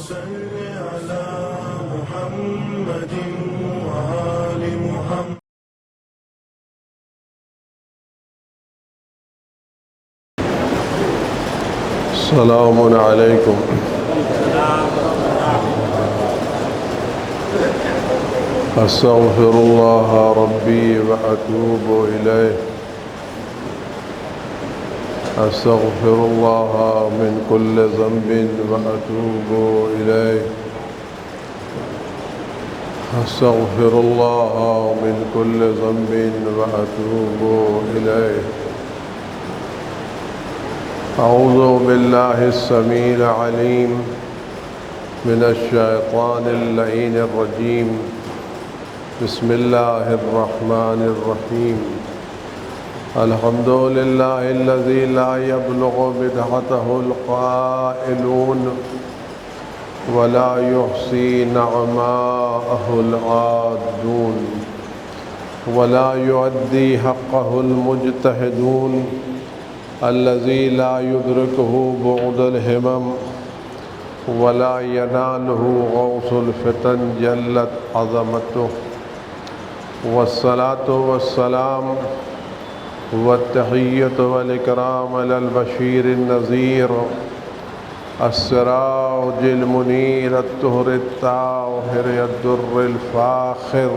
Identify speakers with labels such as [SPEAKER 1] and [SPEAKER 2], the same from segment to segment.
[SPEAKER 1] صل على محمد وآل محمد. السلام علیکم. استغفر اللہ ربی واتوب الیہ. استغفر اللہ من کل ذنب واتوب الیہ. استغفر اللہ من کل ذنب واتوب الیہ. اعوذ باللہ السمیع العلیم من الشیطان اللعین الرجیم. بسم اللہ الرحمن الرحیم. الحمد للہ الذی لا یبلغ بدعتہ القائلون ولا یحصی نعماءہ العادون ولا یؤدی حقہ المجتہدون الذی لا یدرکہ بعد الہمم ولا ینالہ غوث الفتن جلت عظمتہ. والصلاة والسلام والتحیۃ والاکرام علی البشیر النذیر السراج المنیر الطہر الطاہر الدر الفاخر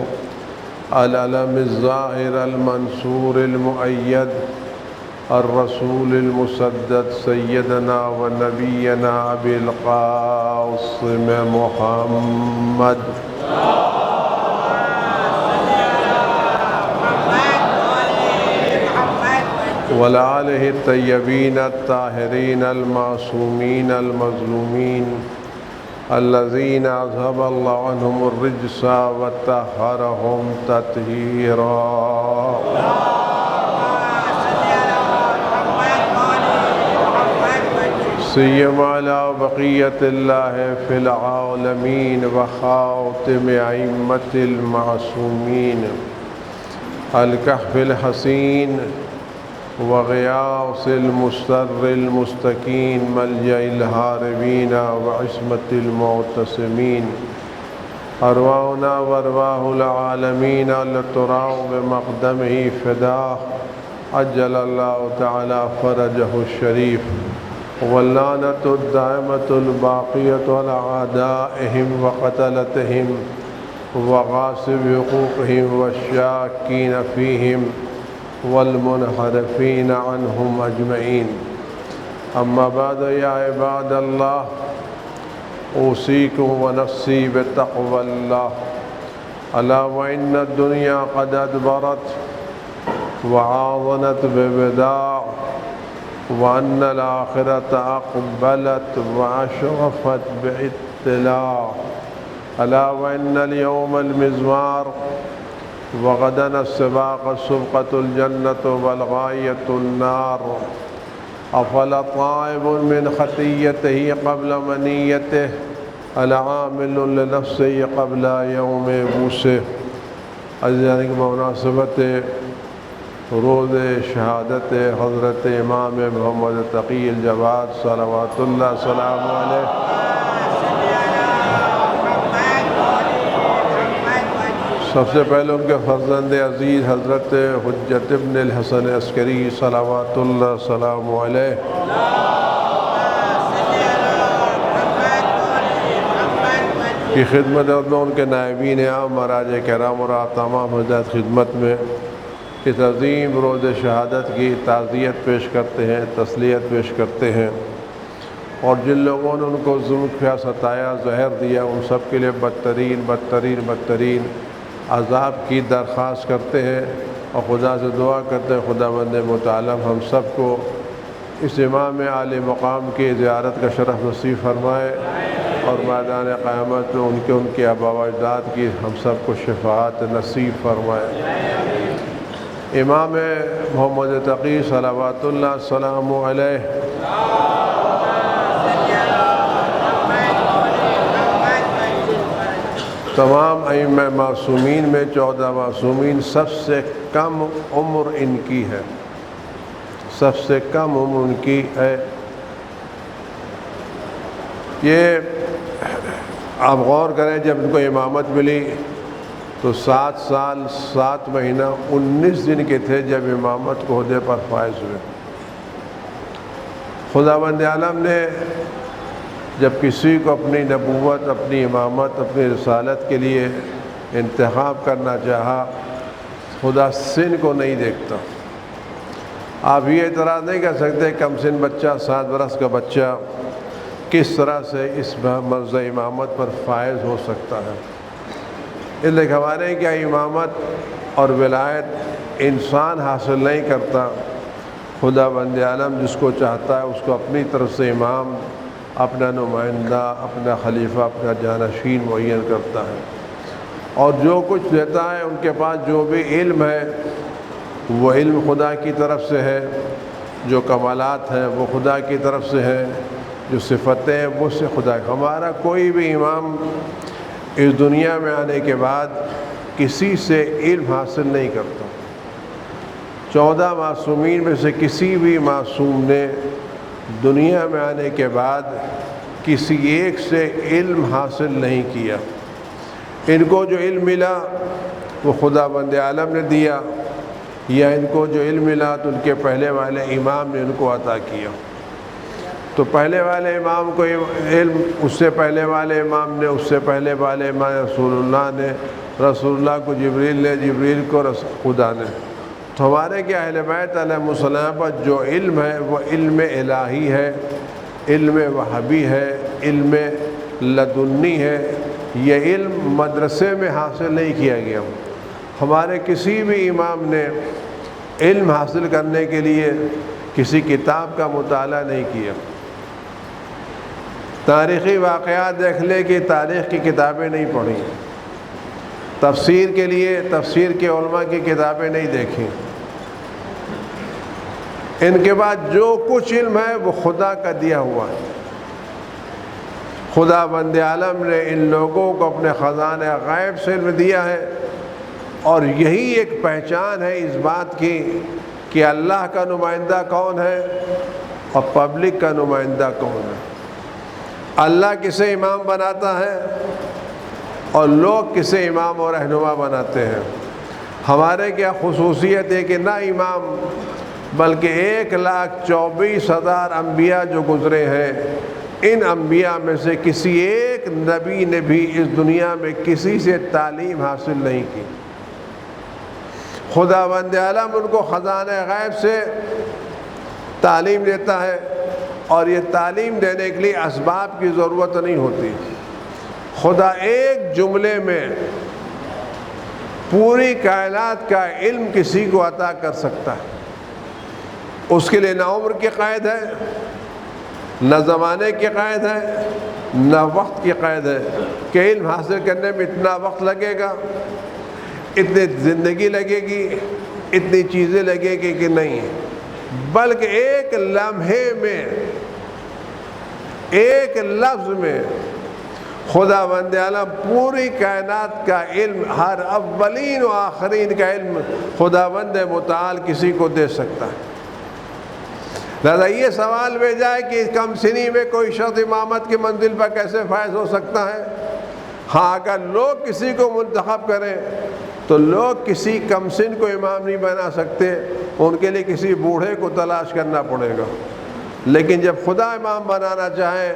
[SPEAKER 1] العلم الظاہر المنصور المؤید الرسول المسدد سیدنا و نبینا ابی القاسم محمد وآلہ الطیبین الطاہرین المعصومین المظلومین الذین اذھب اللہ عنہم الرجس وطہرہم تطہیرا. سیما علی بقیت اللہ فی العالمین وخاتم ائمۃ المعصومین الکہف الحصین وغیاث المستر المستکین ملجأ الہاربین وعصمت المعتصمین. ارواحنا وارواح العالمین لتراع بمقدمہ فداہ عجل اللہ تعالی فرجہ الشریف. واللعنۃ الدائمۃ الباقیۃ علی اعدائہم وقتلتہم وغاصب حقوقہم والشاکین فیہم والمنحرفین عنہم اجمعین. اما بعد یا عباد اللہ اوصیکم ونفسی بتقوی اللہ. الا وان الدنیا قد ادبرت وعاظنت ببداع وان الآخرة اقبلت واشرفت باطلاع. الا وان اليوم المزمار وغدا السباق السبقة الجنة والغاية النار. افلا طائب من خطیته قبل منیته العامل لنفسه قبل یوم بوسه. عزیزان کی بمناسبت روز شہادت حضرت امام محمد تقی الجواد صلوات اللہ سلام علیہ سب سے پہلے ان کے فرزند عزیز حضرت حجت ابن الحسن عسکری صلوات اللہ سلام علیہ کی خدمت اور ان کے نائبین عام مراج کرام اور تمام حضرات خدمت میں اس عظیم روز شہادت کی تعزیت پیش کرتے ہیں، تسلیت پیش کرتے ہیں، اور جن لوگوں نے ان کو ظلم کیا، ستایا، زہر دیا، ان سب کے لیے بدترین عذاب کی درخواست کرتے ہیں، اور خدا سے دعا کرتے ہیں خدا بند متعال ہم سب کو اس امام عالی مقام کی زیارت کا شرف نصیب فرمائے، اور میدان قیامت میں ان کے آباء و اجداد کی ہم سب کو شفاعت نصیب فرمائے. امام محمد تقی صلوات اللہ السلام علیہ تمام ائمہ معصومین میں 14 معصومین سب سے کم عمر ان کی ہے، سب سے کم عمر ان کی ہے. یہ آپ غور کریں، جب ان کو امامت ملی تو 7 سال 7 مہینہ 19 دن کے تھے جب امامت کو عہدے پر فائز ہوئے۔ خداوند عالم نے جب کسی کو اپنی نبوت، اپنی امامت، اپنی رسالت کے لیے انتخاب کرنا چاہا، خدا سن کو نہیں دیکھتا۔ آپ یہ اعتراض نہیں کر سکتے کم سن بچہ، 7 برس کا بچہ کس طرح سے اس مرز امامت پر فائز ہو سکتا ہے۔ اس لیے ہمارے کیا امامت اور ولایت انسان حاصل نہیں کرتا، خدا بند عالم جس کو چاہتا ہے اس کو اپنی طرف سے امام، اپنا نمائندہ، اپنا خلیفہ، اپنا جانشین معین کرتا ہے، اور جو کچھ دیتا ہے ان کے پاس جو بھی علم ہے وہ علم خدا کی طرف سے ہے، جو کمالات ہیں وہ خدا کی طرف سے ہے، جو صفتیں ہیں وہ سے خدا۔ ہمارا کوئی بھی امام اس دنیا میں آنے کے بعد کسی سے علم حاصل نہیں کرتا۔ 14 معصومین میں سے کسی بھی معصوم نے دنیا میں آنے کے بعد کسی ایک سے علم حاصل نہیں کیا۔ ان کو جو علم ملا وہ خدا بند عالم نے دیا، یا ان کو جو علم ملا تو ان کے پہلے والے امام نے ان کو عطا کیا۔ تو پہلے والے امام کو علم، اس سے پہلے والے امام نے، اس سے پہلے والے امام رسول اللہ نے، رسول اللہ کو جبریل نے، جبریل کو خدا نے۔ تو ہمارے کہ اہل بیت علیہ السلام پر جو علم ہے وہ علم الہی ہے، علم وہابی ہے، علم لدنی ہے۔ یہ علم مدرسے میں حاصل نہیں کیا گیا۔ ہمارے کسی بھی امام نے علم حاصل کرنے کے لیے کسی کتاب کا مطالعہ نہیں کیا۔ تاریخی واقعات دیکھ لے کہ تاریخ کی کتابیں نہیں پڑھی، تفسیر کے لیے تفسیر کے علماء کی کتابیں نہیں دیکھیں۔ ان کے بعد جو کچھ علم ہے وہ خدا کا دیا ہوا ہے۔ خدا بند عالم نے ان لوگوں کو اپنے خزانہ غیب سے علم دیا ہے، اور یہی ایک پہچان ہے اس بات کی کہ اللہ کا نمائندہ کون ہے اور پبلک کا نمائندہ کون ہے۔ اللہ کسے امام بناتا ہے اور لوگ کسے امام اور رہنما بناتے ہیں۔ ہمارے کیا خصوصیت ہے کہ نہ امام بلکہ 1,24,000 انبیاء جو گزرے ہیں، ان انبیاء میں سے کسی ایک نبی نے بھی اس دنیا میں کسی سے تعلیم حاصل نہیں کی۔ خدا بند عالم ان کو خزانہ غیب سے تعلیم دیتا ہے، اور یہ تعلیم دینے کے لیے اسباب کی ضرورت نہیں ہوتی۔ خدا ایک جملے میں پوری کائنات کا علم کسی کو عطا کر سکتا ہے۔ اس کے لیے نہ عمر کی قید ہے، نہ زمانے کی قید ہے، نہ وقت کی قید ہے کہ علم حاصل کرنے میں اتنا وقت لگے گا، اتنی زندگی لگے گی، اتنی چیزیں لگے گی کہ نہیں، بلکہ ایک لمحے میں، ایک لفظ میں خدا بند عالم پوری کائنات کا علم، ہر اولین و آخرین کا علم خدا بند متعال کسی کو دے سکتا ہے۔ لہذا یہ سوال بھیجا ہے کہ کم سنی میں کوئی شخص امامت کی منزل پر کیسے فائز ہو سکتا ہے۔ ہاں، اگر لوگ کسی کو منتخب کریں تو لوگ کسی کم سن کو امام نہیں بنا سکتے، ان کے لیے کسی بوڑھے کو تلاش کرنا پڑے گا۔ لیکن جب خدا امام بنانا چاہے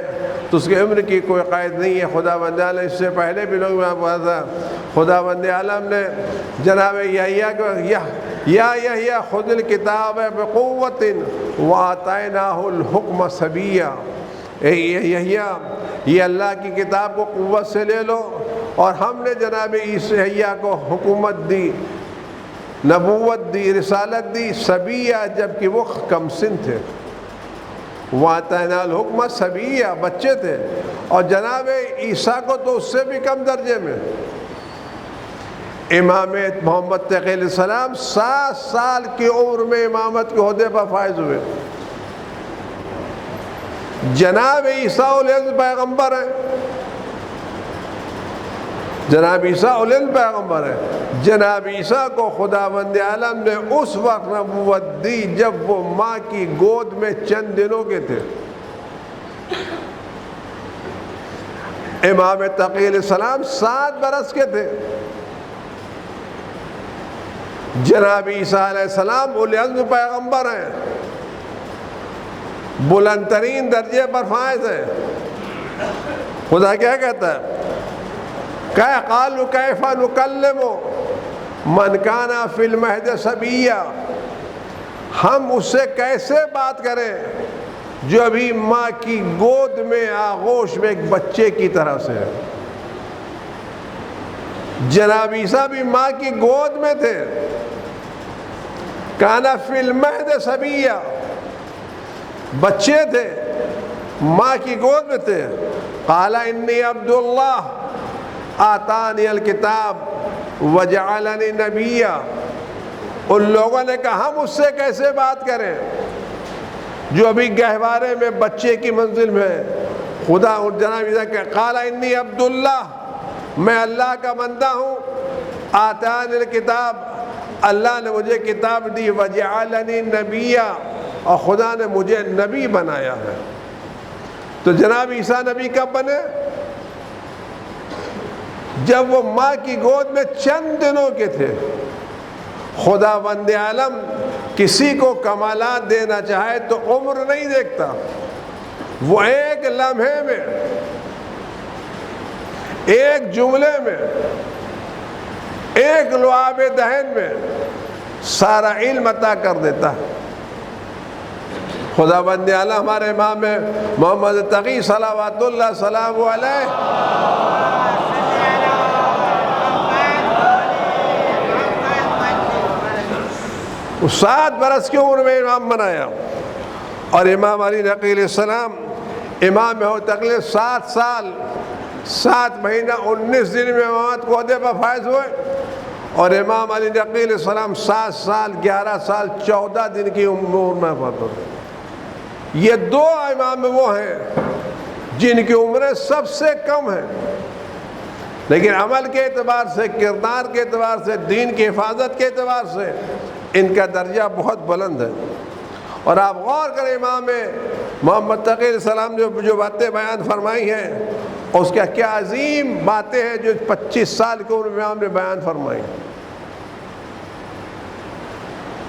[SPEAKER 1] تو اس کی عمر کی کوئی قید نہیں ہے۔ خدا بند عالم اس سے پہلے بھی لوگ بات تھا، خدا بند عالم نے جناب یحییٰ کو یا یحییٰ خذ الکتاب بقوۃ وآتیناہ الحکم صبیا، اے یحییٰ یہ اللہ کی کتاب کو قوت سے لے لو، اور ہم نے جناب یحییٰ کو حکومت دی، نبوت دی، رسالت دی صبیہ، جبکہ وہ کم سن تھے۔ وَآتَيْنَا الْحُكْمَ صبیہ، بچے تھے، اور جناب عیسیٰ کو تو اس سے بھی کم درجے میں۔ امام محمد تقی علیہ السلام 7 سال کی عمر میں امامت کے عہدے پر فائز ہوئے۔ جناب عیسیٰ علیہ پیغمبر ہیں، جناب عیسیٰ علیہ پیغمبر ہے۔ جناب عیسیٰ کو خدا بند عالم نے اس وقت نبوت دی جب وہ ماں کی گود میں چند دنوں کے تھے۔ امام تقی علیہ السلام 7 برس کے تھے. جناب عیسیٰ علیہ السلام اولی العزم پیغمبر ہیں، بلند ترین درجے پر فائز ہیں. خدا کیا کہتا ہے؟ قالوا کیف نکلم من کان فی المہد صبیا، ہم اس سے کیسے بات کریں جو ابھی ماں کی گود میں آغوش میں ایک بچے کی طرح سے ہے. جناب عیسیٰ بھی ماں کی گود میں تھے. کانا فی المہد صبیا، بچے تھے، ماں کی گود میں تھے. قال انی عبد اللہ آتانی الکتاب وجعلنی نبیا. ان لوگوں نے کہا ہم اس سے کیسے بات کریں جو ابھی گہوارے میں بچے کی منزل میں ہے. خدا جناب عیسیٰ کہ قال انی عبد اللہ، میں اللہ کا بندہ ہوں. آتانی الکتاب، اللہ نے مجھے کتاب دی. وجعلنی نبیا، اور خدا نے مجھے نبی بنایا ہے. تو جناب عیسیٰ نبی کب بنے؟ جب وہ ماں کی گود میں چند دنوں کے تھے. خدا بند عالم کسی کو کمالات دینا چاہے تو عمر نہیں دیکھتا، وہ ایک لمحے میں، ایک جملے میں، ایک لعاب دہن میں سارا علم عطا کر دیتا ہے. خدا بند عالم ہمارے امام محمد تقی صلوات اللہ سلام علیہ اس 7 برس کی عمر میں امام بنایا. اور امام علی نقی علیہ السلام امام تقی 7 سال 7 مہینہ 19 دن میں امامت کو عہدے پر فائز ہوئے. اور امام علی نقی علیہ السلام 7 سال 11 سال 14 دن کی عمر میں فوت ہوئے. یہ 2 امام وہ ہیں جن کی عمریں سب سے کم ہیں، لیکن عمل کے اعتبار سے، کردار کے اعتبار سے، دین کی حفاظت کے اعتبار سے ان کا درجہ بہت بلند ہے. اور آپ غور کریں امام محمد تقی علیہ السلام جو باتیں بیان فرمائی ہیں، اس کا کیا عظیم باتیں ہیں جو 25 سال کی عمر میں امام نے بیان فرمائی.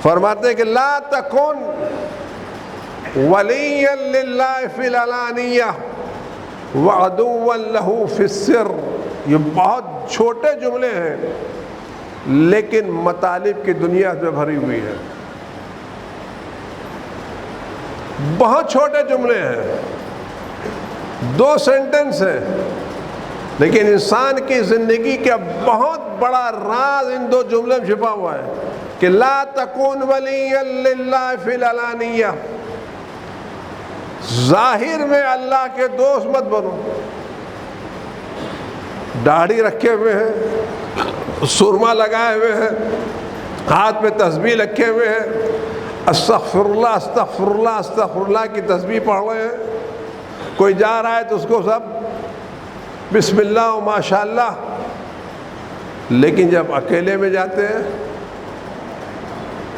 [SPEAKER 1] فرماتے ہیں کہ لا تکن ولیا للہ فی العلانیہ وعدوا لہ فی السر. یہ بہت چھوٹے جملے ہیں لیکن مطالب کی دنیا میں بھری ہوئی ہے. بہت چھوٹے جملے ہیں، 2 سینٹنس ہیں، لیکن انسان کی زندگی کا بہت بڑا راز ان 2 جملے میں چھپا ہوا ہے کہ لا تکون ولیا للہ فی العلانیہ، ظاہر میں اللہ کے دوست مت بنو. داڑھی رکھے ہوئے ہیں، سرما لگائے ہوئے ہیں، ہاتھ میں تسبیح رکھے ہوئے ہیں، استغفر اللہ استغفر اللہ استغفر اللہ کی تسبیح پڑھ رہے ہیں. کوئی جا رہا ہے تو اس کو سب بسم اللہ و ماشاء اللہ. لیکن جب اکیلے میں جاتے ہیں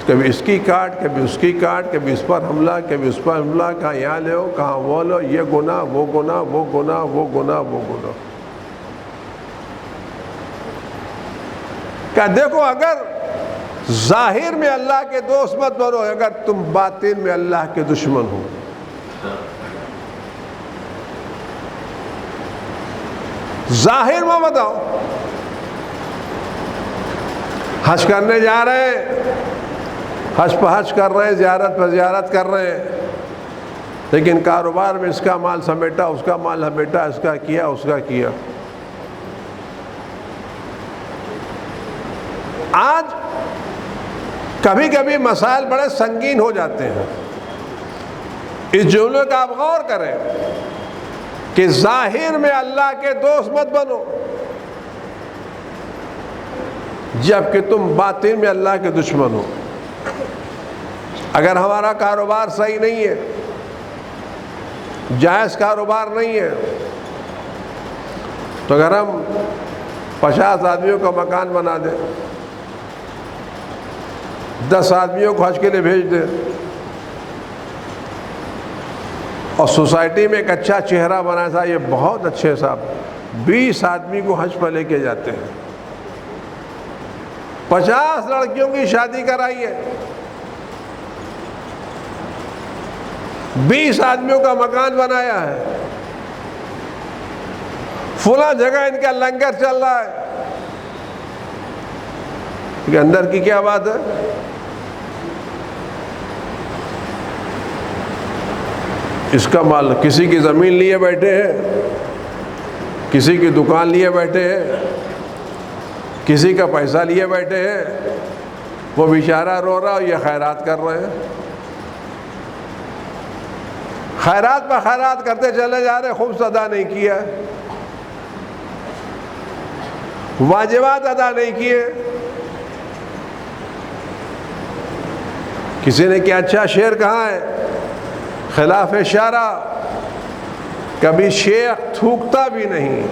[SPEAKER 1] کبھی اس کی کاٹ، کبھی اس کی کاٹ، کبھی اس پر حملہ، کبھی اس پر حملہ، کہاں یہاں لے ہو، کہاں وہ لو، یہ گناہ وہ گناہ وہ گناہ وہ گناہ وہ گناہ. کہ دیکھو اگر ظاہر میں اللہ کے دوست مت بنو اگر تم باطن میں اللہ کے دشمن ہو. ظاہر میں بتاؤ حج کرنے جا رہے ہیں، حج پہ حج کر رہے ہیں، زیارت پہ زیارت کر رہے ہیں، لیکن کاروبار میں اس کا مال سمیٹا، اس کا مال سمیٹا، اس کا کیا، اس کا کیا. آج کبھی کبھی مسائل بڑے سنگین ہو جاتے ہیں. اس جملے کا آپ غور کریں کہ ظاہر میں اللہ کے دوست مت بنو جبکہ تم باطن میں اللہ کے دشمن ہو. اگر ہمارا کاروبار صحیح نہیں ہے، جائز کاروبار نہیں ہے، تو اگر ہم 50 آدمیوں کا مکان بنا دیں، 10 آدمیوں کو حج کے لیے بھیج دیں اور سوسائٹی میں ایک اچھا چہرہ بنائے، صاحب یہ بہت اچھے صاحب 20 آدمی کو حج پر لے کے جاتے ہیں، 50 لڑکیوں کی شادی کرائی ہے، 20 آدمیوں کا مکان بنایا ہے، فلاں جگہ ان کا لنگر چل رہا ہے، کہ اندر کی کیا بات ہے؟ اس کا مال کسی کی زمین لیے بیٹھے ہیں، کسی کی دکان لیے بیٹھے ہیں، کسی کا پیسہ لیے بیٹھے ہیں، وہ بیچارہ رو رہا، یہ خیرات کر رہے ہیں، خیرات پہ خیرات کرتے چلے جا رہے، خمس ادا نہیں کیا، واجبات ادا نہیں کیے۔ کسی نے کیا اچھا شعر کہا ہے، خلاف اشارہ کبھی شیخ تھوکتا بھی نہیں،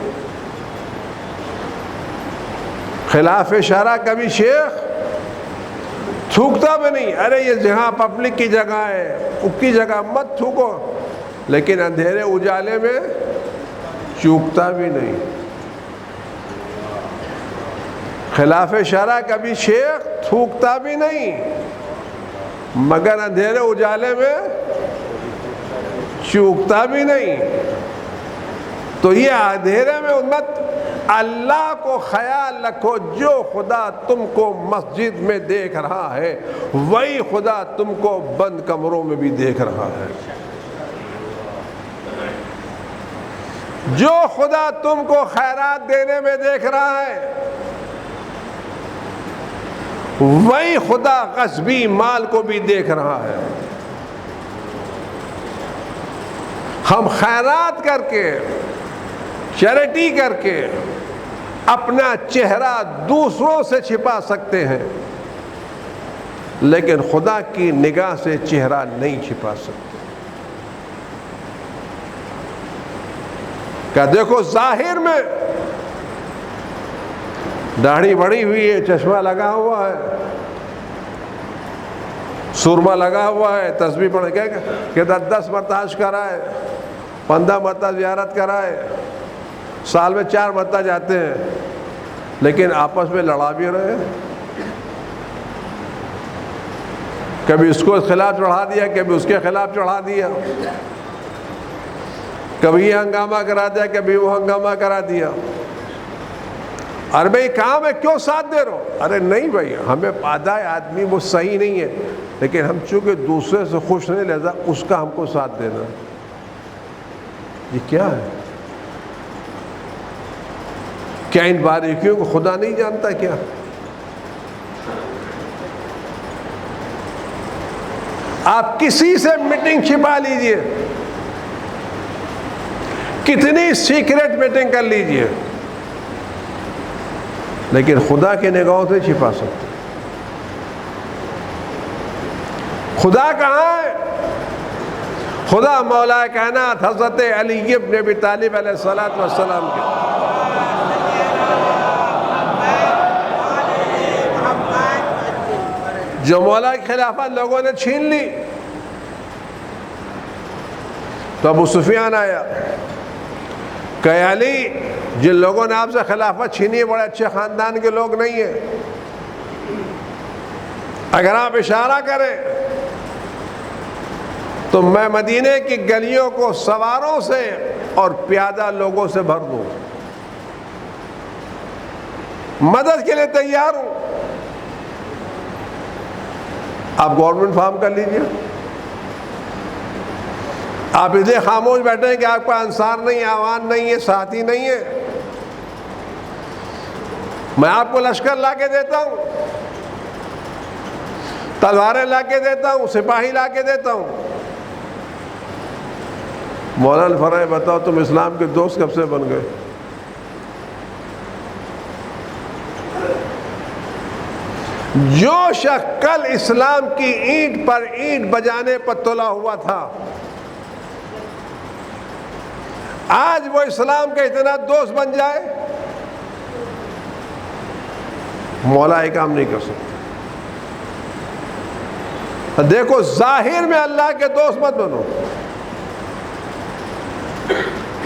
[SPEAKER 1] خلاف اشارہ کبھی شیخ تھوکتا بھی نہیں۔ ارے یہ جہاں پبلک کی جگہ ہے، اس کی جگہ مت تھوکو، لیکن اندھیرے اجالے میں چوکتا بھی نہیں۔ خلاف اشارہ کبھی شیخ تھوکتا بھی نہیں، مگر اندھیرے اجالے میں چوکتا بھی نہیں۔ تو یہ اندھیرے میں امت، اللہ کو خیال رکھو، جو خدا تم کو مسجد میں دیکھ رہا ہے وہی خدا تم کو بند کمروں میں بھی دیکھ رہا ہے۔ جو خدا تم کو خیرات دینے میں دیکھ رہا ہے وہی خدا غصبی مال کو بھی دیکھ رہا ہے۔ ہم خیرات کر کے، چیریٹی کر کے اپنا چہرہ دوسروں سے چھپا سکتے ہیں، لیکن خدا کی نگاہ سے چہرہ نہیں چھپا سکتے۔ کہ دیکھو ظاہر میں داڑھی بڑی ہوئی ہے، چشمہ لگا ہوا ہے، سرما لگا ہوا ہے، تسبیح پڑھ کے کہ 10 مرتبہ حج کرائے، 15 مرتبہ زیارت کرائے، سال میں 4 مرتبہ جاتے ہیں، لیکن آپس میں لڑا بھی رہے ہیں۔ کبھی اس کو خلاف چڑھا دیا، کبھی اس کے خلاف چڑھا دیا، کبھی یہ ہنگامہ کرا دیا، کبھی وہ ہنگامہ کرا دیا۔ ارے بھائی کام ہے، کیوں ساتھ دے رہے ہو؟ ارے نہیں بھائی، ہمیں آدھا آدمی وہ صحیح نہیں ہے، لیکن ہم چونکہ دوسرے سے خوش نہیں لیتا، اس کا ہم کو ساتھ دینا۔ یہ کیا ہے؟ کیا ان باریکیوں کو خدا نہیں جانتا کیا؟ آپ کسی سے میٹنگ چھپا لیجئے، کتنی سیکریٹ میٹنگ کر لیجئے، لیکن خدا کی نگاہوں سے چھپا سکتے۔ خدا کہاں ہے؟ خدا مولا کائنات حضرت علی ابن ابی طالب علیہ السلام کے جو مولا کی خلافت لوگوں نے چھین لی، تو ابو سفیان آیا کہ علی، جن لوگوں نے آپ سے خلافت چھینی ہے بڑے اچھے خاندان کے لوگ نہیں ہیں، اگر آپ اشارہ کریں تو میں مدینے کی گلیوں کو سواروں سے اور پیادہ لوگوں سے بھر دوں، مدد کے لیے تیار ہوں۔ آپ گورنمنٹ فارم کر لیجئے، آپ اس لیے خاموش بیٹھے ہیں کہ آپ کا انصار نہیں ہے، عوان نہیں ہے، ساتھی نہیں ہے۔ میں آپ کو لشکر لا کے دیتا ہوں، تلواریں لا کے دیتا ہوں، سپاہی لا کے دیتا ہوں۔ مولانا فرمائے بتاؤ تم اسلام کے دوست کب سے بن گئے؟ جو شخص کل اسلام کی اینٹ پر اینٹ بجانے پر تلا ہوا تھا، آج وہ اسلام کا اتنا دوست بن جائے، مولا یہ کام نہیں کر سکتا۔ دیکھو ظاہر میں اللہ کے دوست مت بنو،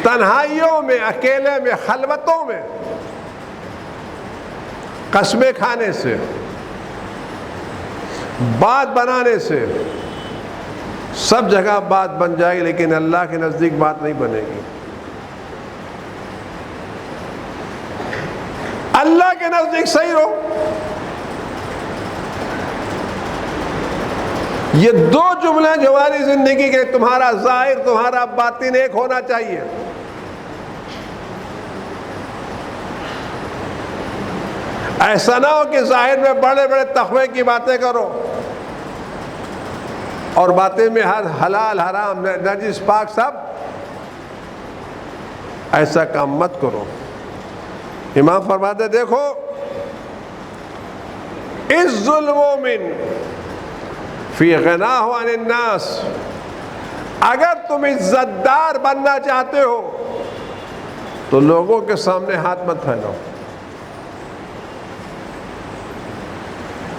[SPEAKER 1] تنہائیوں میں، اکیلے میں، خلوتوں میں قسمیں کھانے سے، بات بنانے سے سب جگہ بات بن جائے گی، لیکن اللہ کے نزدیک بات نہیں بنے گی۔ اللہ کے نزدیک صحیح رہو۔ یہ دو جملے جو ہماری زندگی کے، تمہارا ظاہر تمہارا باطن ایک ہونا چاہیے۔ ایسا نہ ہو کہ ظاہر میں بڑے بڑے تقوی کی باتیں کرو اور باتیں میں حلال حرام نجس پاک سب، ایسا کام مت کرو۔ امام فرماتے دیکھو، عز المومن فی غناہ عن الناس، اگر تم عزت دار بننا چاہتے ہو تو لوگوں کے سامنے ہاتھ مت پھیلاؤ۔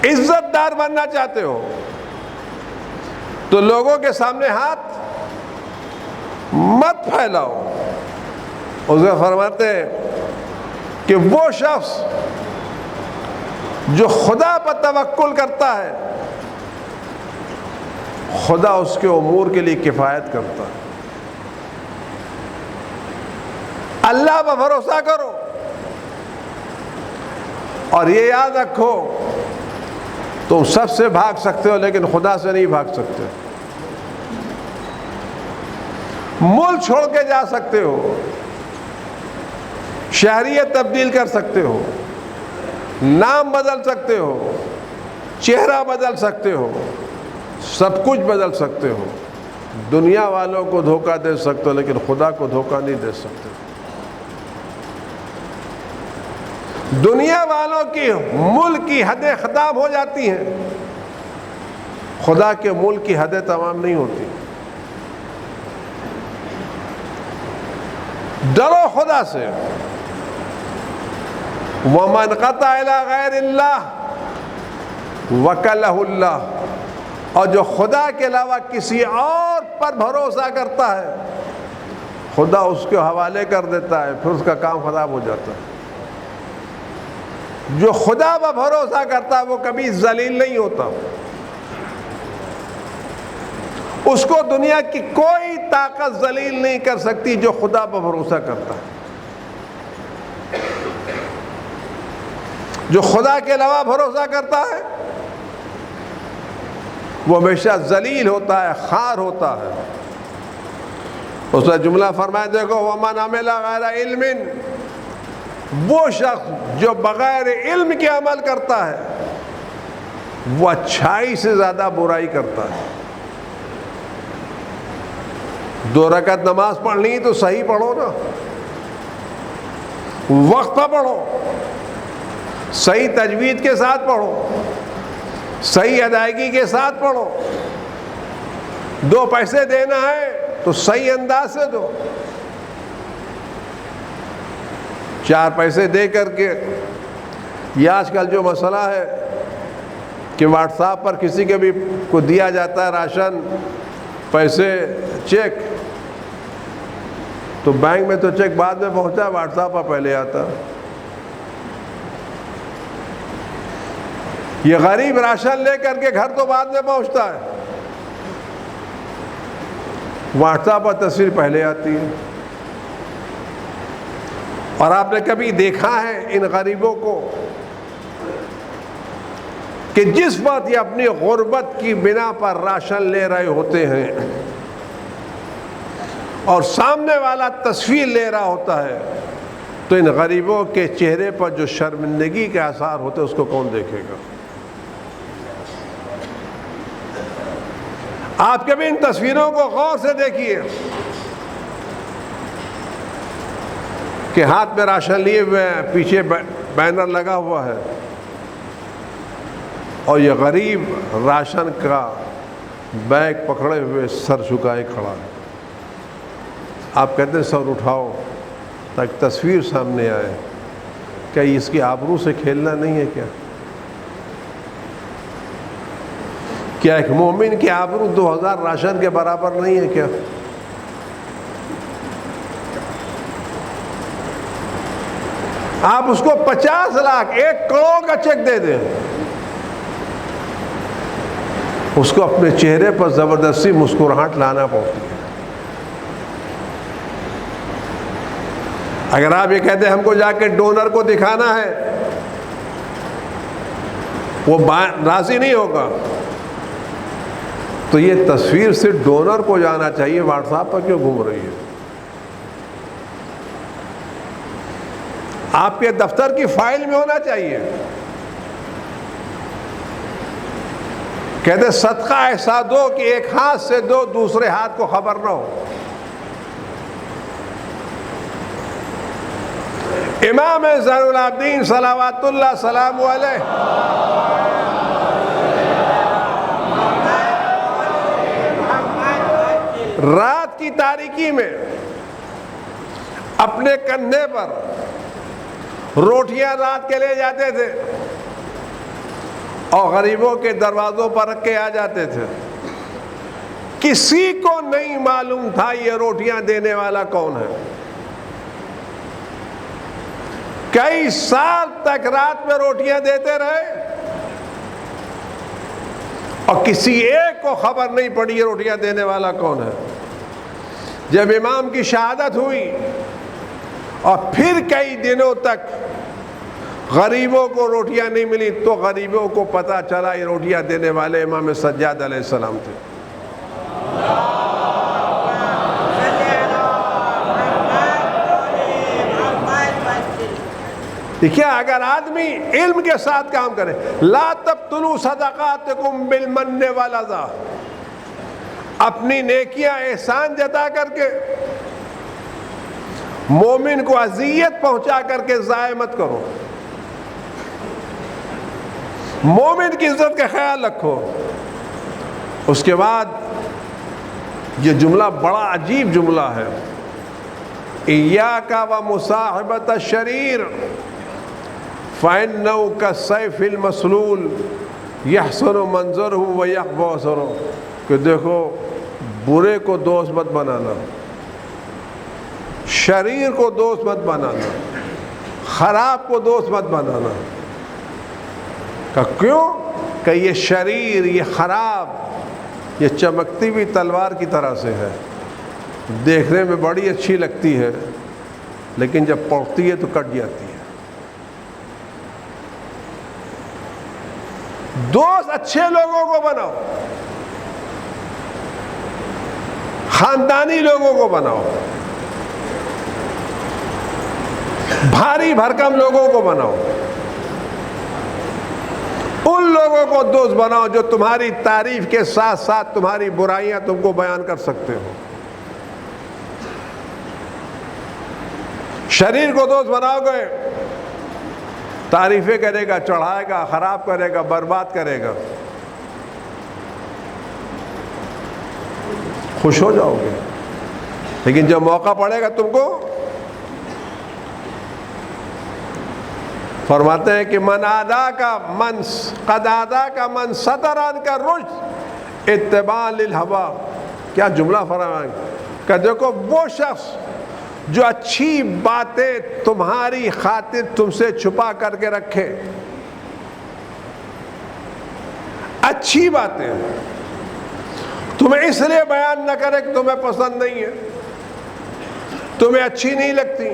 [SPEAKER 1] عزت دار بننا چاہتے ہو تو لوگوں کے سامنے ہاتھ مت پھیلاؤ۔ اس میں فرماتے ہیں کہ وہ شخص جو خدا پر توکل کرتا ہے، خدا اس کے امور کے لیے کفایت کرتا ہے۔ اللہ پر بھروسہ کرو اور یہ یاد رکھو، تم سب سے بھاگ سکتے ہو لیکن خدا سے نہیں بھاگ سکتے۔ ملک چھوڑ کے جا سکتے ہو، شہریت تبدیل کر سکتے ہو، نام بدل سکتے ہو، چہرہ بدل سکتے ہو، سب کچھ بدل سکتے ہو، دنیا والوں کو دھوکہ دے سکتے ہو لیکن خدا کو دھوکہ نہیں دے سکتے۔ دنیا والوں کی ملک کی حدیں ختم ہو جاتی ہیں، خدا کے ملک کی حدیں تمام نہیں ہوتی۔ ڈرو خدا سے۔ وَمَنْ قَطَعَ إِلَىٰ غَيْرِ اللَّهِ وَكَلَهُ اللَّهُ، اور جو خدا کے علاوہ کسی اور پر بھروسہ کرتا ہے، خدا اس کے حوالے کر دیتا ہے، پھر اس کا کام خراب ہو جاتا ہے۔ جو خدا پر بھروسہ کرتا ہے وہ کبھی ذلیل نہیں ہوتا، اس کو دنیا کی کوئی طاقت ذلیل نہیں کر سکتی جو خدا پر بھروسہ کرتا ہے۔ جو خدا کے علاوہ بھروسہ کرتا ہے وہ ہمیشہ ذلیل ہوتا ہے، خار ہوتا ہے۔ اس نے جملہ فرمایا دیکھو، وَمَنْ عَمِلَ غَيْرَ عِلْمٍ، وہ شخص جو بغیر علم کے عمل کرتا ہے وہ اچھائی سے زیادہ برائی کرتا ہے۔ 2 رکعت نماز پڑھنی تو صحیح پڑھو نا، وقت پہ پڑھو، صحیح تجوید کے ساتھ پڑھو، صحیح ادائیگی کے ساتھ پڑھو۔ 2 پیسے دینا ہے تو صحیح انداز سے دو۔ 4 پیسے دے کر کے، یہ آج کل جو مسئلہ ہے کہ واٹس ایپ پر کسی کے بھی کو دیا جاتا ہے راشن، پیسے، چیک، تو بینک میں تو چیک بعد میں پہنچتا ہے، واٹس ایپ پر پہلے آتا۔ یہ غریب راشن لے کر کے گھر تو بعد میں پہنچتا ہے، واٹس ایپ پر تصویر پہلے آتی ہے۔ اور آپ نے کبھی دیکھا ہے ان غریبوں کو کہ جس وقت یہ اپنی غربت کی بنا پر راشن لے رہے ہوتے ہیں اور سامنے والا تصویر لے رہا ہوتا ہے، تو ان غریبوں کے چہرے پر جو شرمندگی کے آثار ہوتے ہیں اس کو کون دیکھے گا؟ آپ کبھی ان تصویروں کو غور سے دیکھیے کہ ہاتھ میں راشن لیے ہوئے ہیں، پیچھے بینر لگا ہوا ہے، اور یہ غریب راشن کا بیگ پکڑے ہوئے سر جھکائے کھڑا ہے۔ آپ کہتے ہیں سر اٹھاؤ تاکہ تصویر سامنے آئے، کیا اس کی آبرو سے کھیلنا نہیں ہے کیا؟ کیا ایک مومن کی آبرو 2000 راشن کے برابر نہیں ہے کیا؟ آپ اس کو 50 لاکھ 1 کروڑ کا چیک دے دیں، اس کو اپنے چہرے پر زبردستی مسکراہٹ لانا پڑتی ہے۔ اگر آپ یہ کہتے ہیں ہم کو جا کے ڈونر کو دکھانا ہے، وہ راضی نہیں ہوگا، تو یہ تصویر صرف ڈونر کو جانا چاہیے، واٹس ایپ پر کیوں گھوم رہی ہے؟ آپ کے دفتر کی فائل میں ہونا چاہیے۔ کہتے صدقہ ایسا دو کہ ایک ہاتھ سے دو، دوسرے ہاتھ کو خبر نہ ہو۔ امام زین العابدین صلوات اللہ سلام علیہ رات کی تاریکی میں اپنے کندھے پر روٹیاں رات کے لے جاتے تھے اور غریبوں کے دروازوں پر رکھ کے آ جاتے تھے۔ کسی کو نہیں معلوم تھا یہ روٹیاں دینے والا کون ہے۔ کئی سال تک رات میں روٹیاں دیتے رہے اور کسی ایک کو خبر نہیں پڑی یہ روٹیاں دینے والا کون ہے۔ جب امام کی شہادت ہوئی اور پھر کئی دنوں تک غریبوں کو روٹیاں نہیں ملی تو غریبوں کو پتہ چلا یہ روٹیاں دینے والے امام سجاد علیہ السلام تھے۔ دیکھیں اگر آدمی علم کے ساتھ کام کرے، لا تبطلوا صدقاتکم بالمن والاذی، اپنی نیکیاں احسان جتا کر کے مومن کو اذیت پہنچا کر کے ضائع مت کرو، مومن کی عزت کا خیال رکھو۔ اس کے بعد یہ جملہ بڑا عجیب جملہ ہے، ایاک ومصاحبۃ الشریر فإنه كالسيف المسلول يحسن منظره ويخبو أثره، کہ دیکھو برے کو دوست مت بنانا، شریر کو دوست مت بنانا، خراب کو دوست مت بنانا۔ کہ کیوں؟ کہ یہ شریر، یہ خراب، یہ چمکتی ہوئی تلوار کی طرح سے ہے، دیکھنے میں بڑی اچھی لگتی ہے لیکن جب پڑتی ہے تو کٹ جاتی ہے۔ دوست اچھے لوگوں کو بناؤ، خاندانی لوگوں کو بناؤ، بھاری بھرکم لوگوں کو بناؤ، ان لوگوں کو دوست بناؤ جو تمہاری تعریف کے ساتھ ساتھ تمہاری برائیاں تم کو بیان کر سکتے ہو۔ شریر کو دوست بناؤ گے، تعریفیں کرے گا، چڑھائے گا، خراب کرے گا، برباد کرے گا، خوش ہو جاؤ گے، لیکن جب موقع پڑے گا تم کو، فرماتے ہیں کہ من قد آداک من ستر عنک الرشد اتباعا للہوا۔ کیا جملہ فرمائیں کہ دیکھو وہ شخص جو اچھی باتیں تمہاری خاطر تم سے چھپا کر کے رکھے، اچھی باتیں تمہیں اس لیے بیان نہ کرے کہ تمہیں پسند نہیں ہے، تمہیں اچھی نہیں لگتی،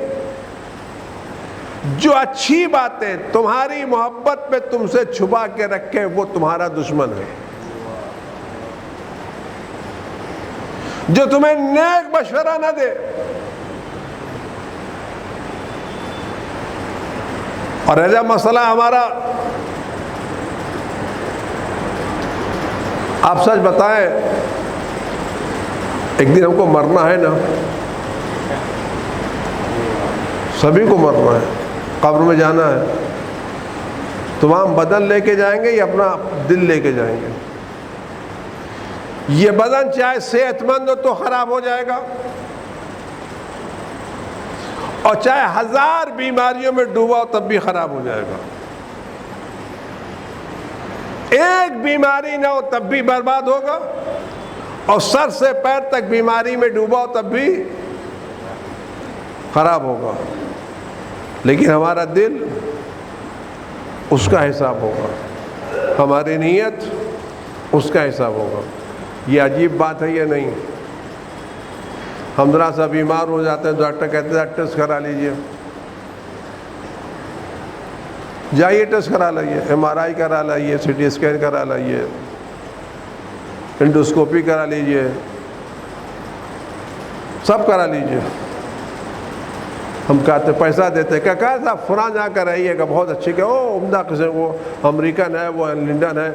[SPEAKER 1] جو اچھی باتیں تمہاری محبت میں تم سے چھپا کے رکھے وہ تمہارا دشمن ہے۔ جو تمہیں نیک مشورہ نہ دے اور ایسا مسئلہ ہمارا، آپ سچ بتائیں ایک دن ہم کو مرنا ہے نا، سبھی کو مرنا ہے، قبر میں جانا ہے، تمام بدن لے کے جائیں گے یا اپنا دل لے کے جائیں گے؟ یہ بدن چاہے صحت مند ہو تو خراب ہو جائے گا اور چاہے 1000 بیماریوں میں ڈوبا ہو تب بھی خراب ہو جائے گا، ایک بیماری نہ ہو تب بھی برباد ہوگا اور سر سے پیر تک بیماری میں ڈوبا ہو تب بھی خراب ہوگا۔ لیکن ہمارا دل اس کا حساب ہوگا، ہماری نیت اس کا حساب ہوگا۔ یہ عجیب بات ہے یا نہیں؟ ہم ذرا سا بیمار ہو جاتے ہیں، ڈاکٹر کہتے ہیں ٹیسٹ کرا لیجئے، جائیے ٹیسٹ کرا لائیے، ایم آر آئی کرا لائیے، سی ٹی اسکین کرا لائیے، انڈوسکوپی کرا لیجئے، سب کرا لیجئے۔ ہم کہتے پیسہ دیتے، کیا کہا صاحب فلاں جا کر رہی ہے کہ بہت اچھی، کہ او عمدہ قسم، وہ امریکن ہے، وہ لنڈن ہے،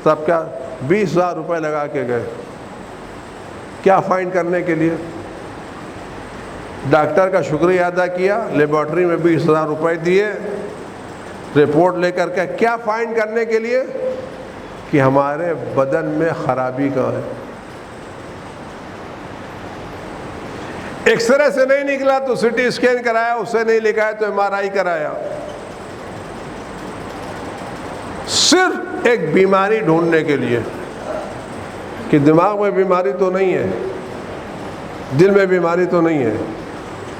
[SPEAKER 1] سب کیا 20,000 روپے لگا کے گئے، کیا فائنڈ کرنے کے لیے؟ ڈاکٹر کا شکریہ ادا کیا، لیبارٹری میں 20,000 روپے دیے، رپورٹ لے کر کے، کیا فائنڈ کرنے کے لیے؟ کہ ہمارے بدن میں خرابی کہاں ہے۔ ایکس رے سے نہیں نکلا تو سی ٹی اسکین کرایا، اس سے نہیں لکھا ہے تو ایم آر آئی کرایا، صرف ایک بیماری ڈھونڈنے کے لیے کہ دماغ میں بیماری تو نہیں ہے، دل میں بیماری تو نہیں ہے۔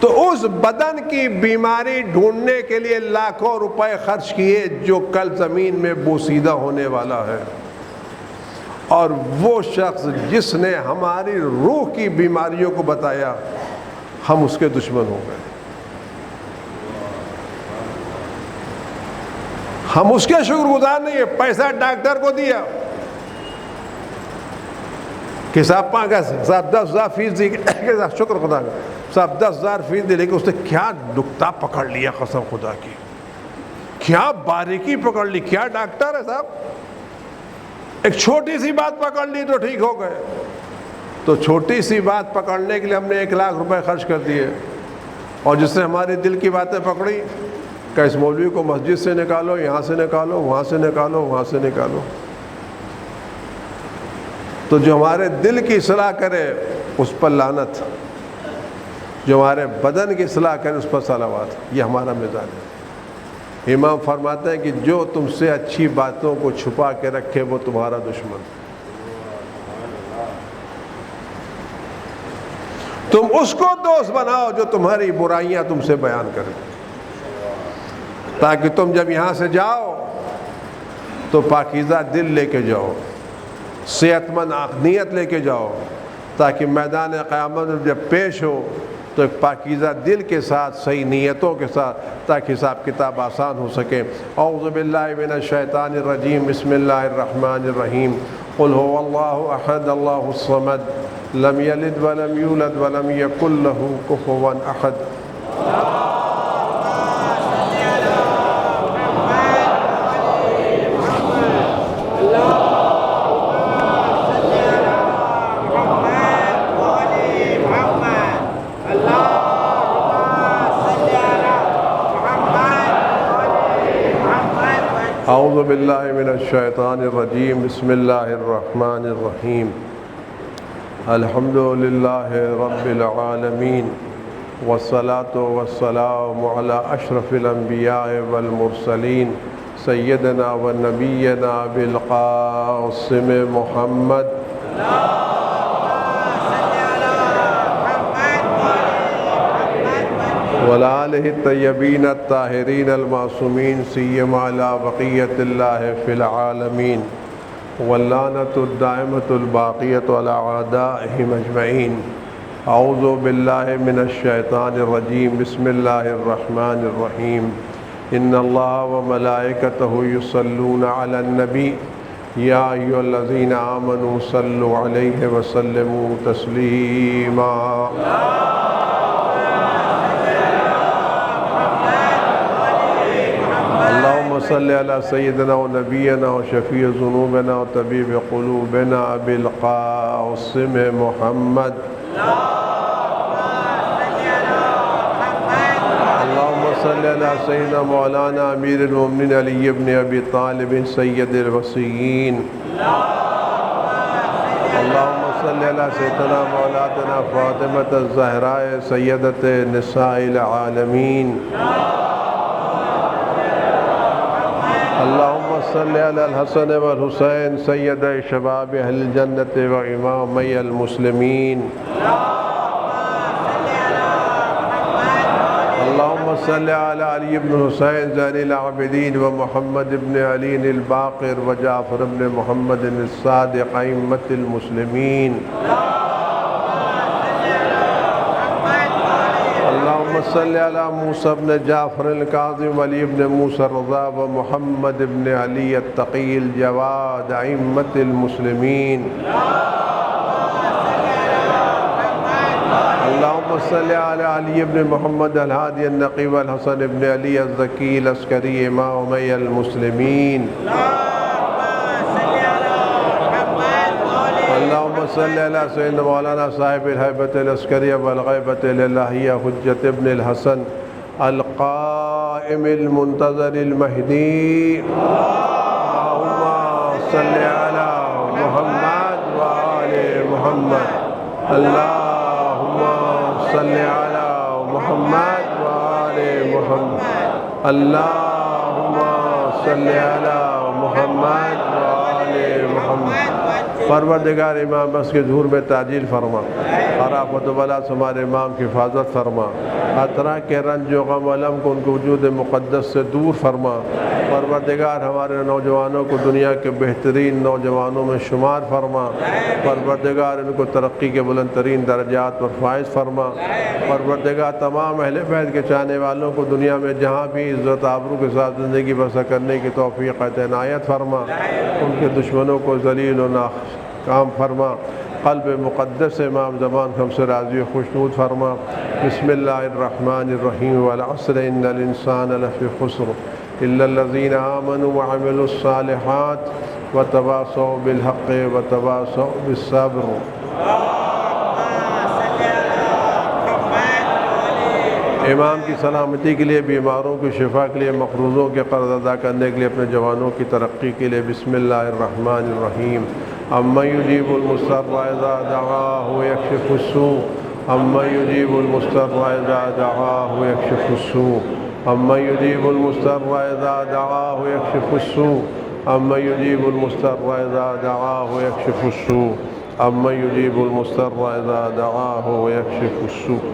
[SPEAKER 1] تو اس بدن کی بیماری ڈھونڈنے کے لیے لاکھوں روپے خرچ کیے جو کل زمین میں بوسیدہ ہونے والا ہے، اور وہ شخص جس نے ہماری روح کی بیماریوں کو بتایا، ہم اس کے دشمن ہو گئے، ہم اس کے شکر گزار نہیں ہیں۔ پیسہ ڈاکٹر کو دیا کہ صاحب 10,000 فیس دی، شکر خدا کا، صاحب 10,000 فیس دی، لیکن اس نے کیا نکتہ پکڑ لیا، قسم خدا کی کیا باریکی پکڑ لی، کیا ڈاکٹر ہے صاحب، ایک چھوٹی سی بات پکڑ لی تو ٹھیک ہو گئے۔ تو چھوٹی سی بات پکڑنے کے لیے ہم نے 1,00,000 روپے خرچ کر دیے، اور جس نے ہماری دل کی باتیں پکڑی کہ اس مولوی کو مسجد سے نکالو، یہاں سے نکالو، وہاں سے نکالو، وہاں سے نکالو۔ تو جو ہمارے دل کی اصلاح کرے اس پر لعنت، جو ہمارے بدن کی اصلاح کرے اس پر صلوات، یہ ہمارا مزاج ہے۔ امام فرماتے ہیں کہ جو تم سے اچھی باتوں کو چھپا کے رکھے وہ تمہارا دشمن، تم اس کو دوست بناؤ جو تمہاری برائیاں تم سے بیان کرے، تاکہ تم جب یہاں سے جاؤ تو پاکیزہ دل لے کے جاؤ، صحت مند نیت لے کے جاؤ، تاکہ میدان قیامت میں جب پیش ہو تو ایک پاکیزہ دل کے ساتھ، صحیح نیتوں کے ساتھ، تاکہ حساب کتاب آسان ہو سکے۔ اعوذ باللہ من الشیطان الرجیم، بسم اللہ الرحمن الرحیم، قل هو اللہ احد اللہ الصمد لم یلد ولم یولد ولم یکن له کفوا احد۔ اعوذ باللہ من الشیطان الرجیم، بسم اللہ الرحمن الرحیم، الحمد للہ رب العالمین، والصلاة والسلام علی اشرف الانبیاء والمرسلین، سیدنا و نبینا بالقاسم محمد وَلَآلِهِ الطَّيِّبِينَ الطَّاهِرِينَ الْمَعْصُومِينَ سِيَّمَا عَلَىٰ بَقِيَّةِ اللَّهِ فِي الْعَالَمِينَ وَاللَّعْنَةُ الدَّائِمَةُ الْبَاقِيَةُ عَلَىٰ أَعْدَائِهِمْ أَجْمَعِينَ۔ أعوذ باللہ من الشیطان الرجیم، بسم اللہ الرحمن الرحیم، ان اللہ وملائکتہ یصلون علی النبی یا ایھا الذین آمنوا صلوا علیہ وسلموا تسلیما۔ صلی علی سیدنا و نبینا و شفیع ذنوبنا و طبیب قلوبنا بالقاسم محمد۔ اللہم صلی علی سیدنا مولانا امیر المومنین علی بن ابی طالب سید الوصیین۔ اللہم صلی علی سیدنا مولاتنا فاطمۃ الزہراء سیدۃ نساء العالمین۔ اللہم صلی علی الحسن والحسین سید شباب اہل الجنت و امامی المسلمین۔ اللهم صل على علي بن حسين زين العابدين ومحمد بن علي الباقر وجعفر بن محمد الصادق أئمة المسلمين. اللهم صل على موسى بن جعفر الكاظم وعلي بن موسى الرضا ومحمد بن علي التقي الجواد أئمة المسلمين. اللهم صل على علي بن محمد الهادي النقي والحسن بن علي الزكي العسكري إمامي المسلمين. اللهم صل على سيدنا مولانا صاحب الهيبة العسكرية والغيبة الإلهية حجة ابن الحسن القائم المنتظر المهدي. اللهم صل على محمد وآل محمد. اللهم صل على محمد وآل محمد. اللهم صل على محمد وآل محمد. پروردگار امام بس کے ظہور میں تعجیل فرما اور آفت و بلا سے ہمارے امام کی حفاظت فرما. ہر طرح کے رنج و غم و علم کو ان کے وجود مقدس سے دور فرما. پروردگار ہمارے نوجوانوں کو دنیا کے بہترین نوجوانوں میں شمار فرما. پروردگار ان کو ترقی کے بلند ترین درجات پر فائز فرما. پروردگار تمام اہل بیت کے چاہنے والوں کو دنیا میں جہاں بھی عزت آبرو کے ساتھ زندگی بسر کرنے کی توفیق عنایت فرما. ان کے دشمنوں کو ذلیل و ناکام فرما. قلب مقدس امام زمان ہم سے راضی و خوشنود فرما. بسم اللہ الرحمن الرحیم. والعصر ان الانسان لفی خسر الا الذین آمنوا وعملوا الصالحات وتواصوا بالحق وتواصوا بالصبر. امام کی سلامتی کے لیے، بیماروں کی شفا کے لیے، مقروضوں کے قرض ادا کرنے کے لیے، اپنے جوانوں کی ترقی کے لیے بسم اللہ الرحمن الرحیم. امن یجیب المضطر اذا دعاہ یکشف السوء. امن یجیب المضطر اذا دعاہ یکشف السوء. امن یجیب المضطر اذا دعاہ یکشف السوء. امن یجیب المضطر اذا دعاہ یکشف السوء. امن یجیب المضطر اذا دعاہ یکشف السوء.